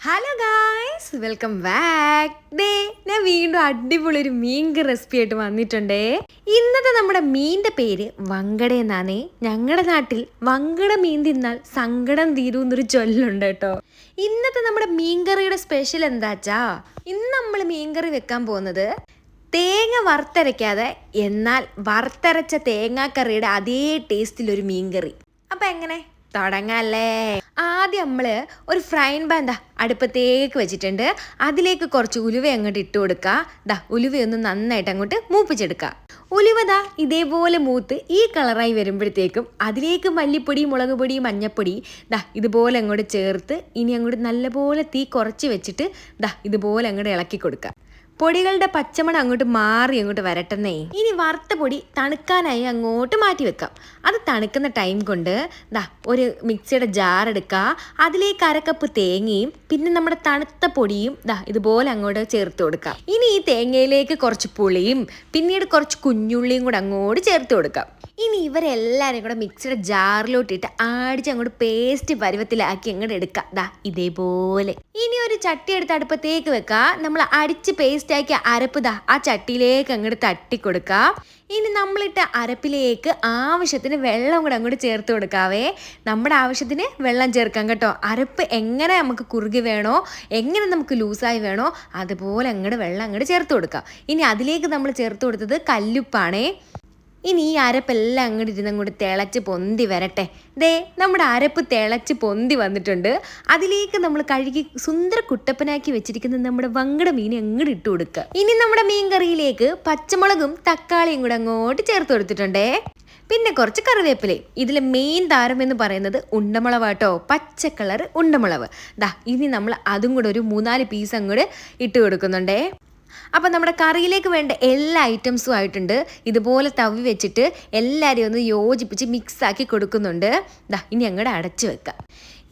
Hello guys, welcome back. ഞാൻ വീണ്ടും അടിപൊളി ഒരു മീൻ റെസിപ്പി ആയിട്ട് വന്നിട്ടുണ്ടേ. ഇന്നത്തെ നമ്മുടെ മീനിന്റെ പേര് വങ്കട എന്നാണേ. ഞങ്ങളുടെ നാട്ടിൽ വങ്കട മീൻ തിന്നാൽ സങ്കടം തീരും എന്നൊരു ചൊല്ലുണ്ട് കേട്ടോ. ഇന്നത്തെ നമ്മുടെ മീൻകറിയുടെ സ്പെഷ്യൽ എന്താച്ചാ, ഇന്ന് നമ്മൾ മീൻകറി വെക്കാൻ പോകുന്നത് തേങ്ങ വറുത്തരയ്ക്കാതെ എന്നാൽ വറുത്തരച്ച തേങ്ങാക്കറിയുടെ അതേ ടേസ്റ്റിലൊരു മീൻകറി. അപ്പം എങ്ങനെ തുടങ്ങല്ലേ? ആദ്യം നമ്മൾ ഒരു ഫ്രൈങ് പാൻ അടുപ്പത്തേക്ക് വെച്ചിട്ടുണ്ട്. അതിലേക്ക് കുറച്ച് ഉലുവ അങ്ങോട്ട് ഇട്ട് കൊടുക്കുക. ഉലുവയൊന്ന് നന്നായിട്ട് അങ്ങോട്ട് മൂപ്പിച്ചെടുക്കുക. ഉലുവ ഇതേപോലെ മൂത്ത് ഈ കളറായി വരുമ്പോഴത്തേക്കും അതിലേക്ക് മല്ലിപ്പൊടി, മുളക് പൊടി, മഞ്ഞപ്പൊടി ഇതുപോലെ അങ്ങോട്ട് ചേർത്ത് ഇനി അങ്ങോട്ട് നല്ലപോലെ തീ കുറച്ച് വെച്ചിട്ട് ഇതുപോലെ അങ്ങോട്ട് ഇളക്കി കൊടുക്കുക. പൊടികളുടെ പച്ചമണം അങ്ങോട്ട് മാറി അങ്ങോട്ട് വരട്ടെന്നേ. ഇനി വറുത്ത പൊടി തണുക്കാനായി അങ്ങോട്ട് മാറ്റി വെക്കാം. അത് തണുക്കുന്ന ടൈം കൊണ്ട് ഒരു മിക്സിയുടെ ജാർ എടുക്കുക. അതിലേക്ക് അരക്കപ്പ് തേങ്ങയും പിന്നെ നമ്മുടെ തണുത്ത പൊടിയും ഇതുപോലെ അങ്ങോട്ട് ചേർത്ത് കൊടുക്കാം. ഇനി ഈ തേങ്ങയിലേക്ക് കുറച്ച് പുളിയും പിന്നീട് കുറച്ച് കുഞ്ഞുള്ളിയും കൂടെ അങ്ങോട്ട് ചേർത്ത് കൊടുക്കാം. ഇനി ഇവരെല്ലാവരും കൂടെ മിക്സിയുടെ ജാറിലോട്ടിട്ട് ആടിച്ച് അങ്ങോട്ട് പേസ്റ്റ് പരുവത്തിലാക്കി അങ്ങോട്ട് എടുക്കുക. ഇതേപോലെ ഇനി ഒരു ചട്ടി എടുത്ത് അടുപ്പത്തേക്ക് വെക്കുക. നമ്മൾ അടിച്ച് പേസ്റ്റാക്കി അരപ്പ് ആ ചട്ടിയിലേക്ക് അങ്ങോട്ട് തട്ടിക്കൊടുക്കുക. ഇനി നമ്മളിട്ട അരപ്പിലേക്ക് ആവശ്യത്തിന് വെള്ളം കൂടെ അങ്ങോട്ട് ചേർത്ത് കൊടുക്കാവേ. നമ്മുടെ ആവശ്യത്തിന് വെള്ളം ചേർക്കാം കേട്ടോ. അരപ്പ് എങ്ങനെ നമുക്ക് കുറുകി വേണോ, എങ്ങനെ നമുക്ക് ലൂസായി വേണോ അതുപോലെ അങ്ങോട്ട് വെള്ളം അങ്ങോട്ട് ചേർത്ത് കൊടുക്കാം. ഇനി അതിലേക്ക് നമ്മൾ ചേർത്ത് കൊടുത്തത് കല്ലുപ്പാണേ. ഇനി ഈ അരപ്പെല്ലാം അങ്ങോട്ട് ഇരുന്ന് അങ്ങോട്ട് തിളച്ച് പൊന്തി വരട്ടെ. നമ്മുടെ അരപ്പ് തിളച്ച് പൊന്തി വന്നിട്ടുണ്ട്. അതിലേക്ക് നമ്മൾ കഴുകി സുന്ദര കുട്ടപ്പനാക്കി വെച്ചിരിക്കുന്ന നമ്മുടെ വങ്കട മീൻ അങ്ങോട്ട് ഇട്ട് കൊടുക്കുക. ഇനി നമ്മുടെ മീൻ കറിയിലേക്ക് പച്ചമുളകും തക്കാളിയും കൂടെ അങ്ങോട്ട് ചേർത്ത് കൊടുത്തിട്ടുണ്ടേ. പിന്നെ കുറച്ച് കറിവേപ്പിലയും. ഇതിലെ മെയിൻ താരം എന്ന് പറയുന്നത് ഉണ്ടമുളവാട്ടോ, പച്ച കളർ ഉണ്ടമുളവ്. ഇനി നമ്മൾ അതും കൂടെ ഒരു 3-4 പീസ് അങ്ങോട്ട് ഇട്ട് കൊടുക്കുന്നുണ്ടേ. അപ്പം നമ്മുടെ കറിയിലേക്ക് വേണ്ട എല്ലാ ഐറ്റംസും ആയിട്ടുണ്ട്. ഇതുപോലെ തവി വെച്ചിട്ട് എല്ലാവരെയും ഒന്ന് യോജിപ്പിച്ച് മിക്സാക്കി കൊടുക്കുന്നുണ്ട്. ഇനി അങ്ങോട്ട് അടച്ചു വെക്കാം.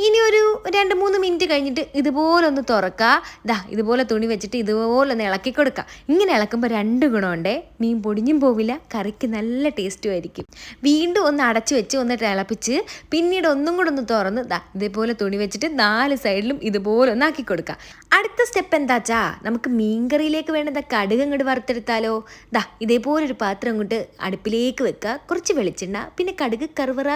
ഇനി ഒരു 2-3 മിനിറ്റ് കഴിഞ്ഞിട്ട് ഇതുപോലെ ഒന്ന് തുറക്കുക. ഇതുപോലെ തുണി വെച്ചിട്ട് ഇതുപോലെ ഒന്ന് ഇളക്കി കൊടുക്കുക. ഇങ്ങനെ ഇളക്കുമ്പോൾ 2 ഗുണമുണ്ടേ. മീൻ പൊടിഞ്ഞും പോവില്ല, കറിക്ക് നല്ല ടേസ്റ്റും ആയിരിക്കും. വീണ്ടും ഒന്ന് അടച്ചു വെച്ച് ഒന്ന് തിളപ്പിച്ച് പിന്നീട് ഒന്നും കൂടെ ഒന്ന് തുറന്ന് ഇതേപോലെ തുണി വെച്ചിട്ട് 4 സൈഡിലും ഇതുപോലെ ഒന്ന് ആക്കി കൊടുക്കുക. അടുത്ത സ്റ്റെപ്പ് എന്താച്ചാ, നമുക്ക് മീൻകറിയിലേക്ക് വേണ്ട കടുക് അങ്ങോട്ട് വറുത്തെടുത്താലോ. ഇതേപോലെ ഒരു പാത്രം അങ്ങോട്ട് അടുപ്പിലേക്ക് വെക്കുക. കുറച്ച് വെളിച്ചെണ്ണ പിന്നെ കടുക് കറുവറ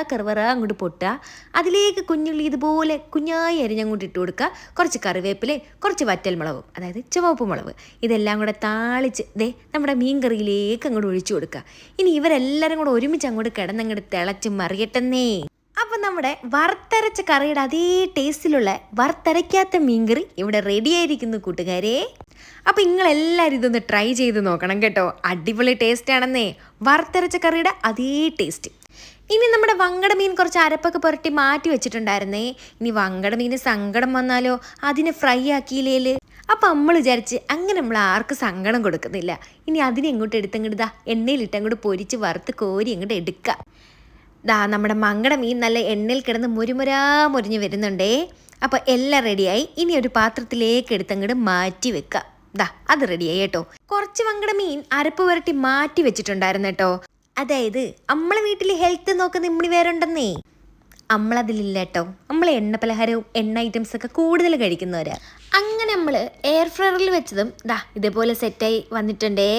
അങ്ങോട്ട് പൊട്ടുക. അതിലേക്ക് കുഞ്ഞുള്ളി ഇതുപോലെ കുഞ്ഞായി അരിഞ്ഞങ്ങോട്ട് ഇട്ട് കൊടുക്കുക. കുറച്ച് കറിവേപ്പില, കുറച്ച് വറ്റൽമുളകും അതായത് ചുവപ്പ് മുളക് ഇതെല്ലാം കൂടെ താളിച്ച് നമ്മുടെ മീൻ കറിയിലേക്ക് അങ്ങോട്ട് ഒഴിച്ചു കൊടുക്കുക. ഇനി ഇവരെല്ലാവരും കൂടെ ഒരുമിച്ച് അങ്ങോട്ട് കിടന്നങ്ങോട്ട് തിളച്ച് മറിയട്ടെന്നേ. അപ്പം നമ്മുടെ വറുത്തരച്ച കറിയുടെ അതേ ടേസ്റ്റിലുള്ള വറുത്തരയ്ക്കാത്ത മീൻകറി ഇവിടെ റെഡി ആയിരിക്കുന്നു കൂട്ടുകാരെ. അപ്പം നിങ്ങളെല്ലാവരും ഇതൊന്ന് ട്രൈ ചെയ്ത് നോക്കണം കേട്ടോ. അടിപൊളി ടേസ്റ്റ് ആണെന്നേ, വറുത്തരച്ച കറിയുടെ അതേ ടേസ്റ്റ്. ഇനി നമ്മുടെ വങ്കട മീൻ കുറച്ച് അരപ്പൊക്കെ പുരട്ടി മാറ്റി വെച്ചിട്ടുണ്ടായിരുന്നേ. ഇനി വങ്കട മീന് സങ്കടം വന്നാലോ, അതിനെ ഫ്രൈ ആക്കിയില്ലേല്. അപ്പം നമ്മൾ വിചാരിച്ച് അങ്ങനെ നമ്മൾ ആർക്കും സങ്കടം കൊടുക്കുന്നില്ല. ഇനി അതിനെ എങ്ങോട്ട് എടുത്തങ്ങോട്ട് എണ്ണയിലിട്ട് അങ്ങോട്ട് പൊരിച്ച് വറുത്ത് കോരി അങ്ങോട്ട് എടുക്കുക. നമ്മുടെ മങ്കട മീൻ നല്ല എണ്ണയിൽ കിടന്ന് മുരിഞ്ഞ് വരുന്നുണ്ടേ. അപ്പോൾ എല്ലാം റെഡിയായി. ഇനി ഒരു പാത്രത്തിലേക്ക് എടുത്തങ്ങോട്ട് മാറ്റി വെക്കുക. അത് റെഡിയായി കേട്ടോ. കുറച്ച് വങ്കട മീൻ അരപ്പ് പുരട്ടി മാറ്റി വെച്ചിട്ടുണ്ടായിരുന്നു കേട്ടോ. അതായത് നമ്മളെ വീട്ടിൽ ഹെൽത്ത് നോക്കുന്ന ഇമ്മിണി വേറുണ്ടെന്നേ. നമ്മളതിലില്ല കേട്ടോ. നമ്മൾ എണ്ണ പലഹാരവും എണ്ണ ഐറ്റംസ് ഒക്കെ കൂടുതൽ കഴിക്കുന്നവരാ. അങ്ങനെ നമ്മൾ എയർ ഫ്രയറിൽ വെച്ചതും ഇതേപോലെ സെറ്റായി വന്നിട്ടുണ്ടേ.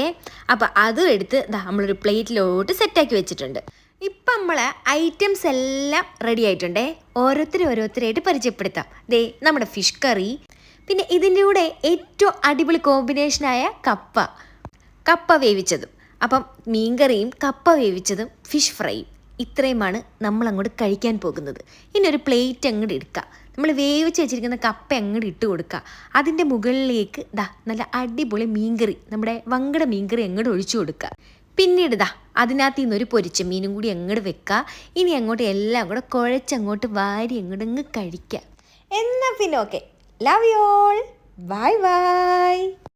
അപ്പം അതും എടുത്ത് നമ്മളൊരു പ്ലേറ്റിലോട്ട് സെറ്റാക്കി വെച്ചിട്ടുണ്ട്. ഇപ്പം നമ്മൾ ഐറ്റംസ് എല്ലാം റെഡി ആയിട്ടുണ്ടേ. ഓരോരുത്തരായിട്ട് പരിചയപ്പെടുത്താം. നമ്മുടെ ഫിഷ് കറി, പിന്നെ ഇതിൻ്റെ കൂടെ ഏറ്റവും അടിപൊളി കോമ്പിനേഷനായ കപ്പ വേവിച്ചതും. അപ്പം മീൻകറിയും കപ്പ വേവിച്ചതും ഫിഷ് ഫ്രൈയും ഇത്രയുമാണ് നമ്മൾ അങ്ങോട്ട് കഴിക്കാൻ പോകുന്നത്. ഇനി ഒരു പ്ലേറ്റ് അങ്ങോട്ട് എടുക്കുക. നമ്മൾ വേവിച്ച് വെച്ചിരിക്കുന്ന കപ്പ അങ്ങോട്ട് ഇട്ട് കൊടുക്കുക. അതിൻ്റെ മുകളിലേക്ക് നല്ല അടിപൊളി മീൻകറി, നമ്മുടെ വങ്കട മീൻകറി അങ്ങോട്ട് ഒഴിച്ചു കൊടുക്കുക. പിന്നീട് അതിനകത്ത് നിന്നൊരു പൊരിച്ച മീനും കൂടി അങ്ങോട്ട് വെക്കുക. ഇനി അങ്ങോട്ട് എല്ലാം കൂടെ കുഴച്ചങ്ങോട്ട് വാരി അങ്ങോട്ട് കഴിക്കുക. എന്നാൽ പിന്നെ okay, love you all, bye bye.